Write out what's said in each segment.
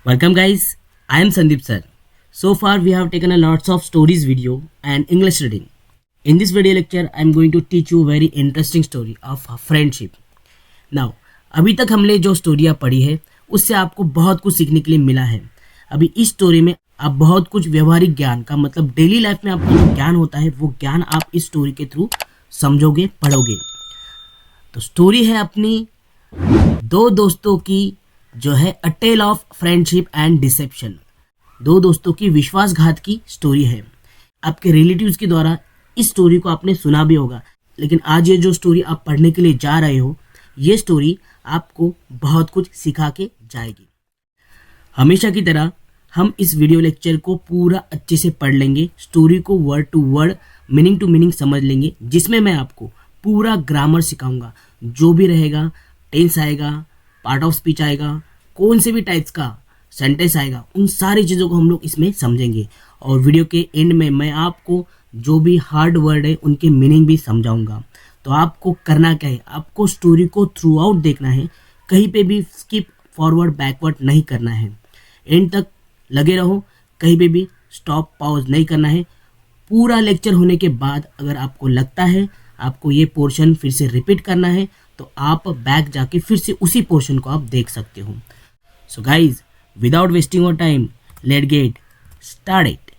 Welcome guys, I am Sandeep sir. So far we have taken a lots of stories video and English reading. In this video lecture I am going to teach you very interesting story of friendship. Now अभी तक हमने जो स्टोरियाँ पढ़ी है उससे आपको बहुत कुछ सीखने के लिए मिला है. अभी इस स्टोरी में आप बहुत कुछ व्यवहारिक ज्ञान का मतलब डेली लाइफ में आपको जो ज्ञान होता है वो ज्ञान आप इस स्टोरी के थ्रू समझोगे, पढ़ोगे. तो स्टोरी है अपनी दो दोस्तों की जो है a tale of friendship and deception. दो दोस्तों की विश्वासघात की स्टोरी है. आपके रिलेटिव्स के द्वारा इस स्टोरी को आपने सुना भी होगा, लेकिन आज ये जो स्टोरी आप पढ़ने के लिए जा रहे हो ये स्टोरी आपको बहुत कुछ सिखा के जाएगी. हमेशा की तरह हम इस वीडियो लेक्चर को पूरा अच्छे से पढ़ लेंगे, स्टोरी को word to word, meaning to meaning समझ लेंगे, जिसमें मैं आपको पूरा ग्रामर सिखाऊंगा. जो भी रहेगा, टेंस आएगा, पार्ट ऑफ स्पीच आएगा, कौन से भी टाइप्स का सेंटेंस आएगा, उन सारी चीज़ों को हम लोग इसमें समझेंगे. और वीडियो के एंड में मैं आपको जो भी हार्ड वर्ड है उनके मीनिंग भी समझाऊंगा. तो आपको करना क्या है, आपको स्टोरी को थ्रू आउट देखना है, कहीं पे भी स्किप फॉरवर्ड बैकवर्ड नहीं करना है. एंड तक लगे रहो, कहीं पे भी स्टॉप पॉज नहीं करना है. पूरा लेक्चर होने के बाद अगर आपको लगता है आपको ये पोर्शन फिर से रिपीट करना है तो आप बैक जाके फिर से उसी पोर्शन को आप देख सकते हो. So guys, without wasting your time, let get started.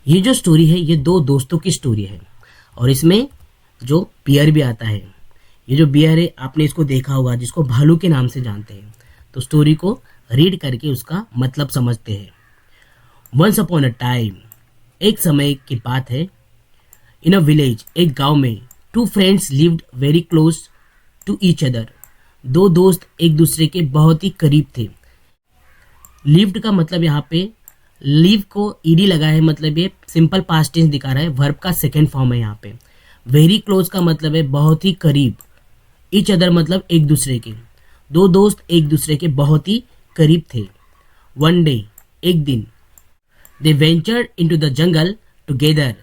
ये जो स्टोरी है ये दो दोस्तों की स्टोरी है और इसमें जो बियर भी आता है. ये जो बियर है आपने इसको देखा होगा, जिसको भालू के नाम से जानते हैं. तो स्टोरी को रीड करके उसका मतलब समझते हैं. वंस अपॉन अ टाइम, एक समय की बात है, इन अ विलेज, एक गांव में, two friends lived very close to each other. दो दोस्त एक दूसरे के बहुत ही करीब थे. लिव्ड का मतलब यहाँ पे लिव को ईडी लगा है, मतलब ये सिंपल पास्ट टेंस दिखा रहा है, वर्ब का सेकेंड फॉर्म है यहाँ पे. वेरी क्लोज का मतलब है बहुत ही करीब. ईच अदर मतलब एक दूसरे के. दो दोस्त एक दूसरे के बहुत ही करीब थे. वन डे, एक दिन, they ventured into the jungle together.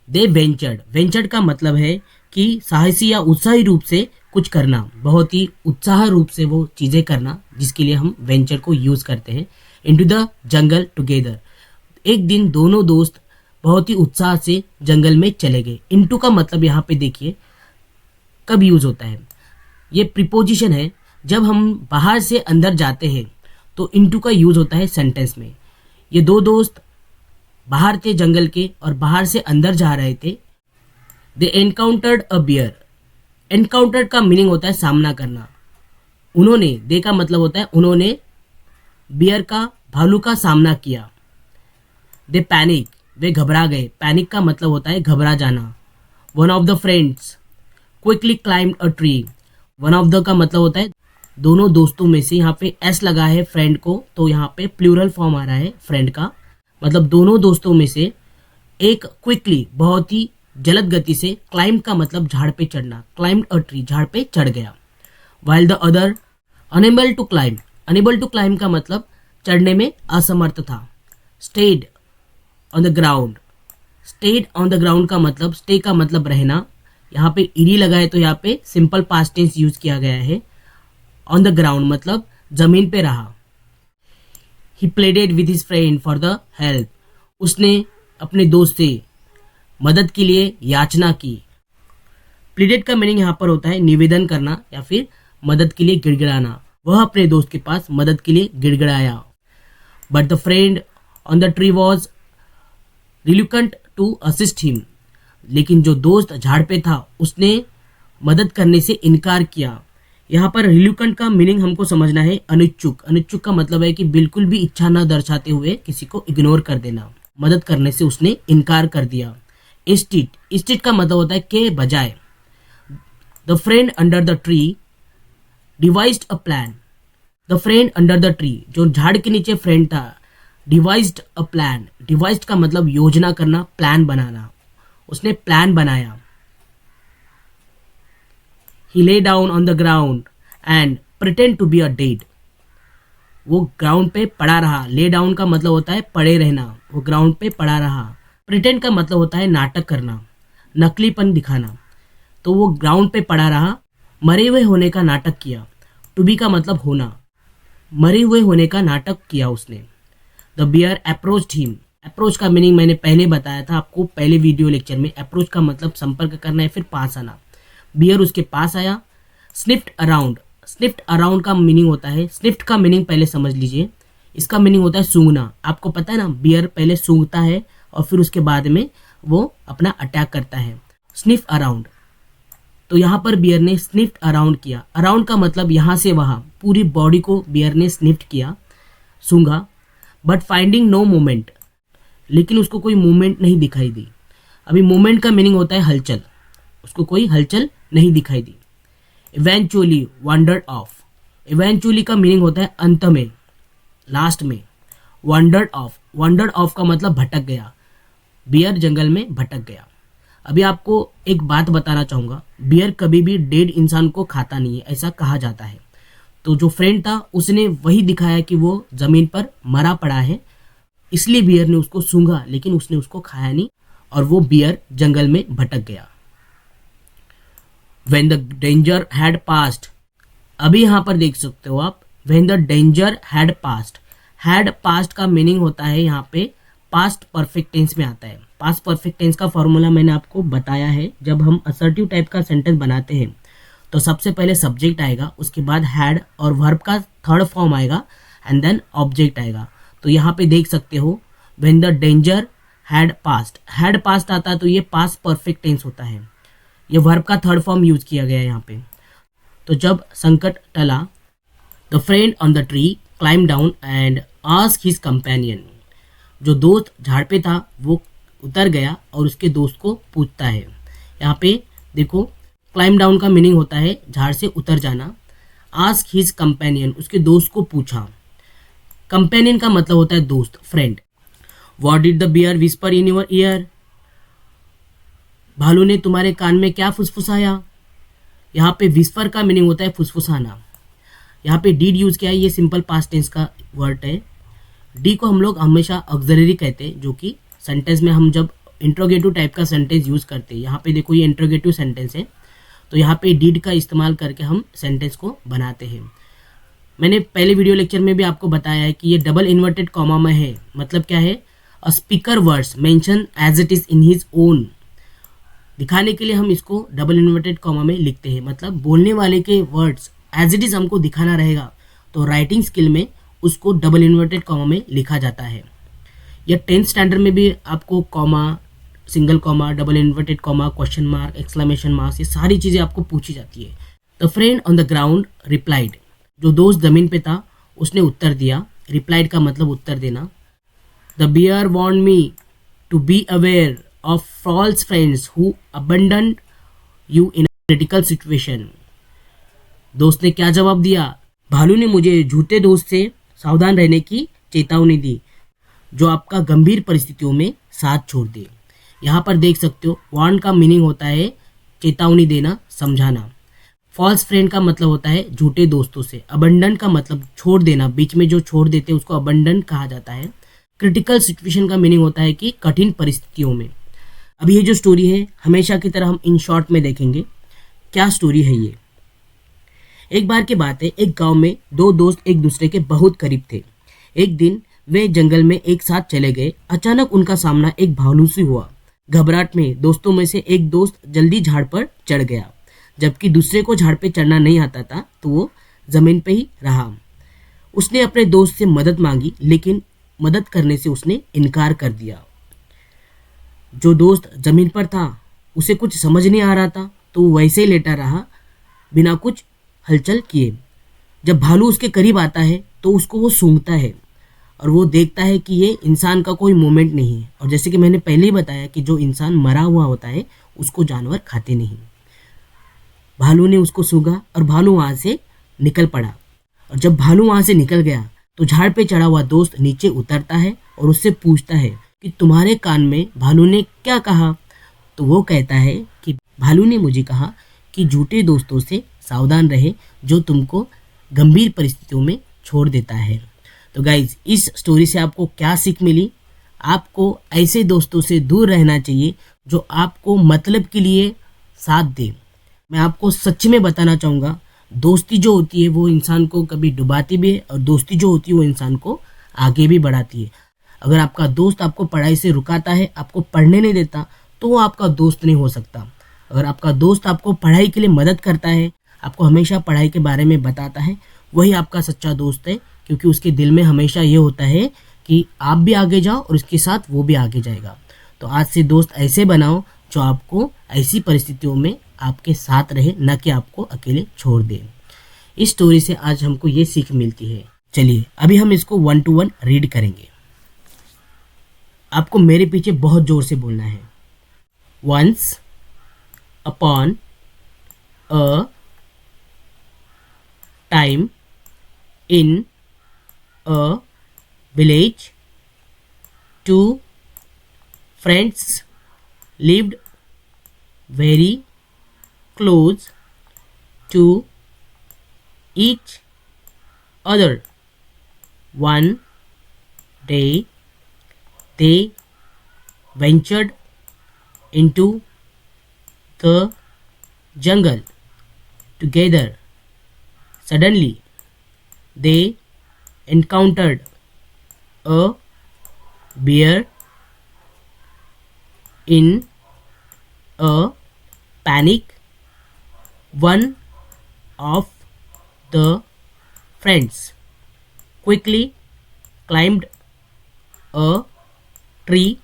They ventured का मतलब है कि साहसी या उत्साही रूप से कुछ करना, बहुत ही उत्साह रूप से वो चीज़ें करना, जिसके लिए हम वेंचर को यूज़ करते हैं. इनटू द जंगल टुगेदर, एक दिन दोनों दोस्त बहुत ही उत्साह से जंगल में चले गए. इनटू का मतलब यहाँ पे देखिए कब यूज़ होता है. ये प्रीपोजिशन है. जब हम बाहर से अंदर जाते हैं तो इनटू का यूज़ होता है सेंटेंस में. ये दो दोस्त बाहर थे जंगल के और बाहर से अंदर जा रहे थे. दे एनकाउंटर्ड अ बियर. एनकाउंटर्ड का मीनिंग होता है सामना करना. उन्होंने, दे का मतलब होता है उन्होंने, बियर का, भालू का सामना किया. दे पैनिक, वे घबरा गए. पैनिक का मतलब होता है घबरा जाना. One of the friends quickly climbed a tree. One of the का मतलब होता है दोनों दोस्तों में से, यहाँ पे एस लगा है फ्रेंड को, तो यहाँ पे प्लूरल फॉर्म आ रहा है फ्रेंड का, मतलब दोनों दोस्तों में से एक क्विकली, बहुत ही जल्द गति से, क्लाइम्ब का मतलब झाड़ पे चढ़ना, क्लाइम्ब अ ट्री, झाड़ पे चढ़ गया. While the other unable to climb. Unable to climb का मतलब चढ़ने में असमर्थ था. Stayed on the ground. Stayed on the ground का मतलब, स्टे का मतलब रहना, यहाँ पे ईडी लगा है तो यहाँ पे सिंपल पास्ट टेंस यूज किया गया है. ऑन द ग्राउंड मतलब जमीन पे रहा. He pleaded with his friend for the help. उसने अपने दोस्त से मदद के लिए याचना की. प्लीडेड का मीनिंग यहाँ पर होता है निवेदन करना या फिर मदद के लिए गिड़गिड़ाना. वह अपने दोस्त के पास मदद के लिए गिड़गिड़ाया. But the friend on the tree was reluctant to assist him. लेकिन जो दोस्त झाड़ पे था उसने मदद करने से इनकार किया. यहाँ पर रिलुकेंट का मीनिंग हमको समझना है अनिच्छुक. अनिच्छुक का मतलब है कि बिल्कुल भी इच्छा न दर्शाते हुए किसी को इग्नोर कर देना. मदद करने से उसने इनकार कर दिया. स्टिट का मतलब होता है के बजाय. The friend under the tree devised a plan. The friend under the tree, जो झाड़ के नीचे फ्रेंड था, डिवाइज्ड अ प्लान. डिवाइज्ड का मतलब योजना करना, प्लान बनाना. उसने प्लान बनाया. He lay down on the ground and pretend to be a dead. वो ग्राउंड पे पड़ा रहा. ले डाउन का मतलब होता है पड़े रहना. वो ग्राउंड पे पड़ा रहा. प्रिटेंड का मतलब होता है नाटक करना, नकलीपन दिखाना. तो वो ग्राउंड पे पड़ा रहा, मरे हुए होने का नाटक किया. टू बी का मतलब होना. मरे हुए होने का नाटक किया उसने। The bear approached him. Approach का मीनिंग मैंने पहले बताया था आपको पहले वीडियो लेक्चर में। अप्रोच का मतलब संपर्क करना है, फिर पास आना। बियर उसके पास आया। Sniffed around. स्निफ्ड अराउंड का मीनिंग होता है, स्निफ्ड का मीनिंग पहले समझ लीजिए। इसका मीनिंग होता है सूंघना। आपको पता है ना, बियर पहले सूंघता है और फिर उसके बाद में वो अपना अटैक करता है। स्निफ अराउंड, तो यहाँ पर बियर ने स्निफ्ड अराउंड किया। अराउंड का मतलब यहाँ से वहाँ, पूरी बॉडी को बियर ने स्निफ्ड किया, सूंघा। बट फाइंडिंग नो मूवमेंट, लेकिन उसको कोई मूवमेंट नहीं दिखाई दी। अभी मूवमेंट का मीनिंग होता है हलचल, उसको कोई हलचल नहीं दिखाई दी। Eventually wandered off. इवेंचुअली का मीनिंग होता है अंत में, लास्ट में। वंडर्ड ऑफ, वंडर्ड ऑफ का मतलब भटक गया। बियर जंगल में भटक गया। अभी आपको एक बात बताना चाहूँगा, बियर कभी भी डेड इंसान को खाता नहीं है, ऐसा कहा जाता है। तो जो फ्रेंड था उसने वही दिखाया कि वो जमीन पर मरा पड़ा है, इसलिए बियर ने उसको सूंघा, लेकिन उसने उसको खाया नहीं और वो बियर जंगल में भटक गया। When the danger had passed, अभी यहाँ पर देख सकते हो आप, when the danger had passed। had passed का मीनिंग होता है यहाँ पे पास्ट परफेक्ट टेंस में आता है। पास्ट परफेक्ट टेंस का फॉर्मूला मैंने आपको बताया है। जब हम असर्टिव टाइप का सेंटेंस बनाते हैं तो सबसे पहले सब्जेक्ट आएगा, उसके बाद हैड और वर्ब का थर्ड फॉर्म आएगा एंड देन ऑब्जेक्ट आएगा। तो यहाँ पे देख सकते हो when the danger had passed, had passed आता है तो ये पास्ट परफेक्ट टेंस होता है। ये वर्ब का थर्ड फॉर्म यूज किया गया है यहाँ पे। तो जब संकट टला, the friend on the tree climb down and ask his companion. जो दोस्त झाड़ पे था वो उतर गया और उसके दोस्त को पूछता है। यहाँ पे देखो, क्लाइम डाउन का मीनिंग होता है झाड़ से उतर जाना। आस्क हिज कंपेनियन, उसके दोस्त को पूछा। कंपेनियन का मतलब होता है दोस्त, friend. What did the bear whisper in your ear. भालू ने तुम्हारे कान में क्या फुसफुसाया। यहाँ पे विस्पर का मीनिंग होता है फुसफुसाना। यहाँ पे डिड यूज किया है, ये सिंपल पास्ट टेंस का वर्ड है। डी को हम लोग हमेशा ऑक्सिलरी कहते हैं, जो कि सेंटेंस में हम जब इंट्रोगेटिव टाइप का सेंटेंस यूज करते हैं। यहाँ पे देखो ये इंट्रोगेटिव सेंटेंस है, तो यहाँ पे डिड का इस्तेमाल करके हम सेंटेंस को बनाते हैं। मैंने पहले वीडियो लेक्चर में भी आपको बताया है कि ये डबल इन्वर्टेड कॉमा में है। मतलब क्या है, a speaker words mention as it is in his own. दिखाने के लिए हम इसको डबल इन्वर्टेड कॉमा में लिखते हैं। मतलब बोलने वाले के वर्ड्स एज इट इज हमको दिखाना रहेगा, तो राइटिंग स्किल में उसको डबल इन्वर्टेड कॉमा में लिखा जाता है। या 10th स्टैंडर्ड में भी आपको comma, single comma, double inverted comma, question mark, exclamation marks, ये सारी चीज़ें आपको पूछी जाती है। The friend on the ground replied. जो दोस्त जमीन पे था उसने उत्तर दिया। रिप्लाइड का मतलब उत्तर देना। The bear warn me to be aware of false friends who abandon you in critical situation. दोस्त ने क्या जवाब दिया, भालू ने मुझे झूठे दोस्त से सावधान रहने की चेतावनी दी जो आपका गंभीर परिस्थितियों में साथ छोड़ दे। यहाँ पर देख सकते हो वार्न का मीनिंग होता है चेतावनी देना, समझाना। फॉल्स फ्रेंड का मतलब होता है झूठे दोस्तों से। अबंडन का मतलब छोड़ देना, बीच में जो छोड़ देते हैं उसको अबंडन कहा जाता है। क्रिटिकल सिचुएशन का मीनिंग होता है कि कठिन परिस्थितियों में। अभी ये जो स्टोरी है हमेशा की तरह हम इन शॉर्ट में देखेंगे। क्या स्टोरी है ये। एक बार की बात है, एक गांव में दो दोस्त एक दूसरे के बहुत करीब थे। एक दिन वे जंगल में एक साथ चले गए। अचानक उनका सामना एक भालू से हुआ। घबराहट में दोस्तों में से एक दोस्त जल्दी झाड़ पर चढ़ गया, जबकि दूसरे को झाड़ पे चढ़ना नहीं आता था, तो वो जमीन पे ही रहा। उसने अपने दोस्त से मदद मांगी, लेकिन मदद करने से उसने इनकार कर दिया। जो दोस्त जमीन पर था उसे कुछ समझ नहीं आ रहा था, तो वो वैसे ही लेटा रहा बिना कुछ हलचल किए। जब भालू उसके करीब आता है तो उसको वो सूंघता है और वो देखता है कि ये इंसान का कोई मूवमेंट नहीं है। और जैसे कि मैंने पहले ही बताया कि जो इंसान मरा हुआ होता है उसको जानवर खाते नहीं। भालू ने उसको सूंघा और भालू वहाँ से निकल पड़ा। और जब भालू वहाँ से निकल गया तो झाड़ पे चढ़ा हुआ दोस्त नीचे उतरता है और उससे पूछता है कि तुम्हारे कान में भालू ने क्या कहा। तो वो कहता है कि भालू ने मुझे कहा कि झूठे दोस्तों से सावधान रहे जो तुमको गंभीर परिस्थितियों में छोड़ देता है। तो गाइज, इस स्टोरी से आपको क्या सीख मिली। आपको ऐसे दोस्तों से दूर रहना चाहिए जो आपको मतलब के लिए साथ दे। मैं आपको सच में बताना चाहूँगा, दोस्ती जो होती है वो इंसान को कभी डुबाती भी है, और दोस्ती जो होती है वो इंसान को आगे भी बढ़ाती है। अगर आपका दोस्त आपको पढ़ाई से रुकाता है, आपको पढ़ने नहीं देता, तो वो आपका दोस्त नहीं हो सकता। अगर आपका दोस्त आपको पढ़ाई के लिए मदद करता है, आपको हमेशा पढ़ाई के बारे में बताता है, वही आपका सच्चा दोस्त है, क्योंकि उसके दिल में हमेशा ये होता है कि आप भी आगे जाओ और उसके साथ वो भी आगे जाएगा। तो आज से दोस्त ऐसे बनाओ जो आपको ऐसी परिस्थितियों में आपके साथ रहे, न कि आपको अकेले छोड़ दे। इस स्टोरी से आज हमको ये सीख मिलती है। चलिए अभी हम इसको 1 to 1 रीड करेंगे। आपको मेरे पीछे बहुत जोर से बोलना है। Once upon a time in a village two friends lived very close to each other. One day they ventured into the jungle together. Suddenly they encountered a bear. In a panic, one of the friends quickly climbed a tree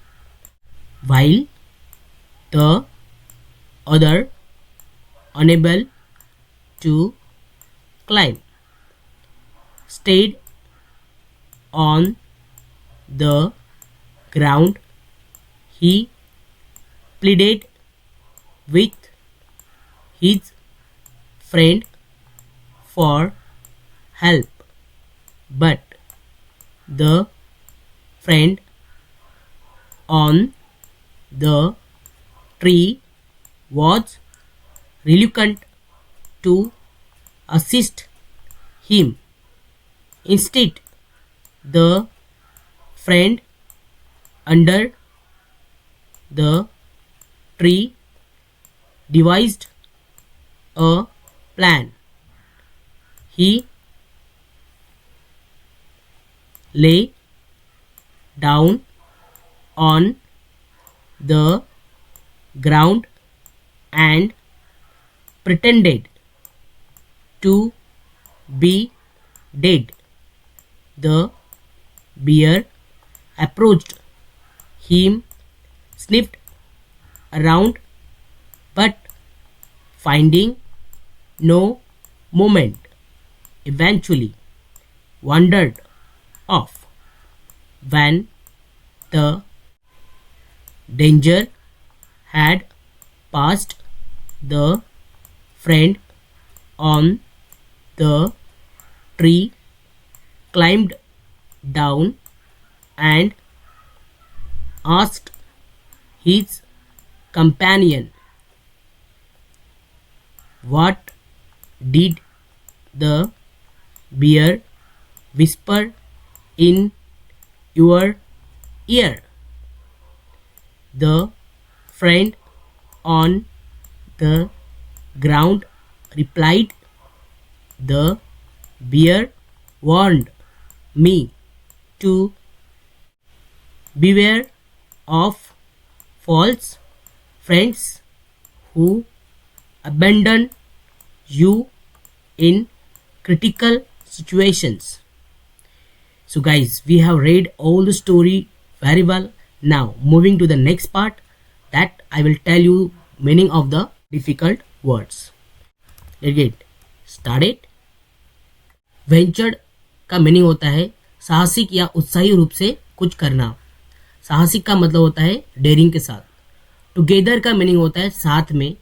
while the other, unable to climb, stayed on the ground. He pleaded with his friend for help, but the friend on the tree was reluctant to assist him. Instead, the friend under the tree devised a plan. He lay down on the ground and pretended to be dead. The bear approached him, sniffed around, but finding no movement, eventually wandered off. When the danger had passed, the friend on the tree climbed down and asked his companion, "What did the bear whisper in your ear?" The friend on the ground replied, "The bear warned me to beware of false friends who abandon you in critical situations." So guys, we have read all the story very well. Now moving to the next part, that I will tell you meaning of the difficult words. Let's get started. Ventured का meaning होता है साहसिक या उत्साही रूप से कुछ करना। साहसिक का मतलब होता है डेयरिंग के साथ। टुगेदर का मीनिंग होता है साथ में।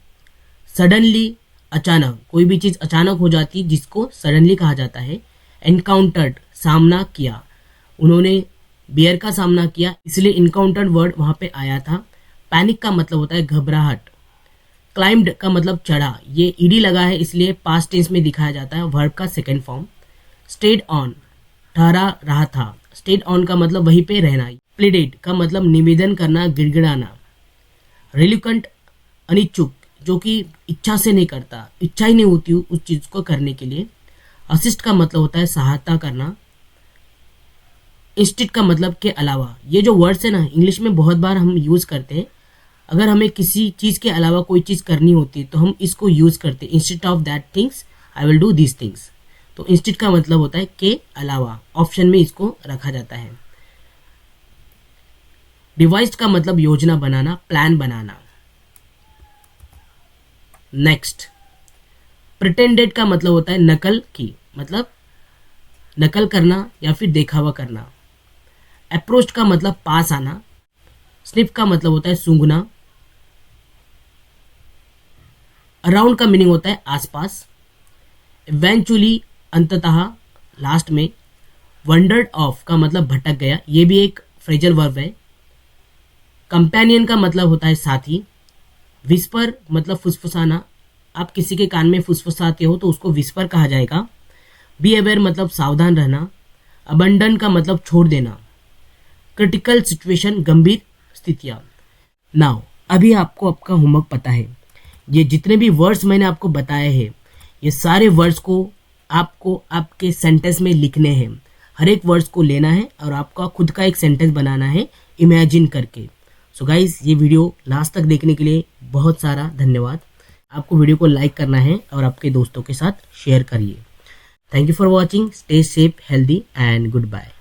सडनली अचानक, कोई भी चीज़ अचानक हो जाती है जिसको सडनली कहा जाता है। एनकाउंटर्ड सामना किया, उन्होंने बियर का सामना किया इसलिए इनकाउंटर्ड वर्ड वहाँ पे आया था। पैनिक का मतलब होता है घबराहट। क्लाइम्ड का मतलब चढ़ा, ये ईडी लगा है इसलिए पास्ट टेंस में दिखाया जाता है, वर्ब का सेकेंड फॉर्म। स्टेड ऑन ठहरा रहा था, स्टेड ऑन का मतलब वहीं पे रहना। प्लीडेड का मतलब निवेदन करना, गिड़गिड़ाना। रिल्यूकेंट अनिच्छुक, जो कि इच्छा से नहीं करता, इच्छा ही नहीं होती उस चीज़ को करने के लिए। असिस्ट का मतलब होता है सहायता करना। इंस्टेड का मतलब के अलावा। ये जो वर्ड्स है ना, इंग्लिश में बहुत बार हम यूज़ करते हैं। अगर हमें किसी चीज़ के अलावा कोई चीज़ करनी होती है तो हम इसको यूज़ करते हैं। Instead of that things I will do this things. तो इंस्टेड का मतलब होता है के अलावा, ऑप्शन में इसको रखा जाता है। डिवाइस्ड का मतलब योजना बनाना, प्लान बनाना। नेक्स्ट, प्रिटेंडेड का मतलब होता है नकल की, मतलब नकल करना या फिर दिखावा करना। अप्रोच का मतलब पास आना। स्निफ का मतलब होता है सूंघना। अराउंड का मीनिंग होता है आसपास। इवेंचुअली अंततः, लास्ट में। वंडर्ड ऑफ का मतलब भटक गया, ये भी एक फ्रेजल वर्ब है। कंपेनियन का मतलब होता है साथी। विस्पर मतलब फुसफुसाना, आप किसी के कान में फुसफुसाते हो तो उसको विस्पर कहा जाएगा। बी अवेयर मतलब सावधान रहना। अबंडन का मतलब छोड़ देना। क्रिटिकल सिचुएशन, गंभीर स्थितियाँ। नाउ अभी आपको आपका होमवर्क पता है। ये जितने भी वर्ड्स मैंने आपको बताए हैं, ये सारे वर्ड्स को आपको आपके सेंटेंस में लिखने हैं। हर एक वर्ड्स को लेना है और आपका खुद का एक सेंटेंस बनाना है इमेजिन करके। सो गाइज, ये वीडियो लास्ट तक देखने के लिए बहुत सारा धन्यवाद। आपको वीडियो को लाइक करना है और आपके दोस्तों के साथ शेयर करिए। Thank you for watching. Stay safe, healthy and good bye.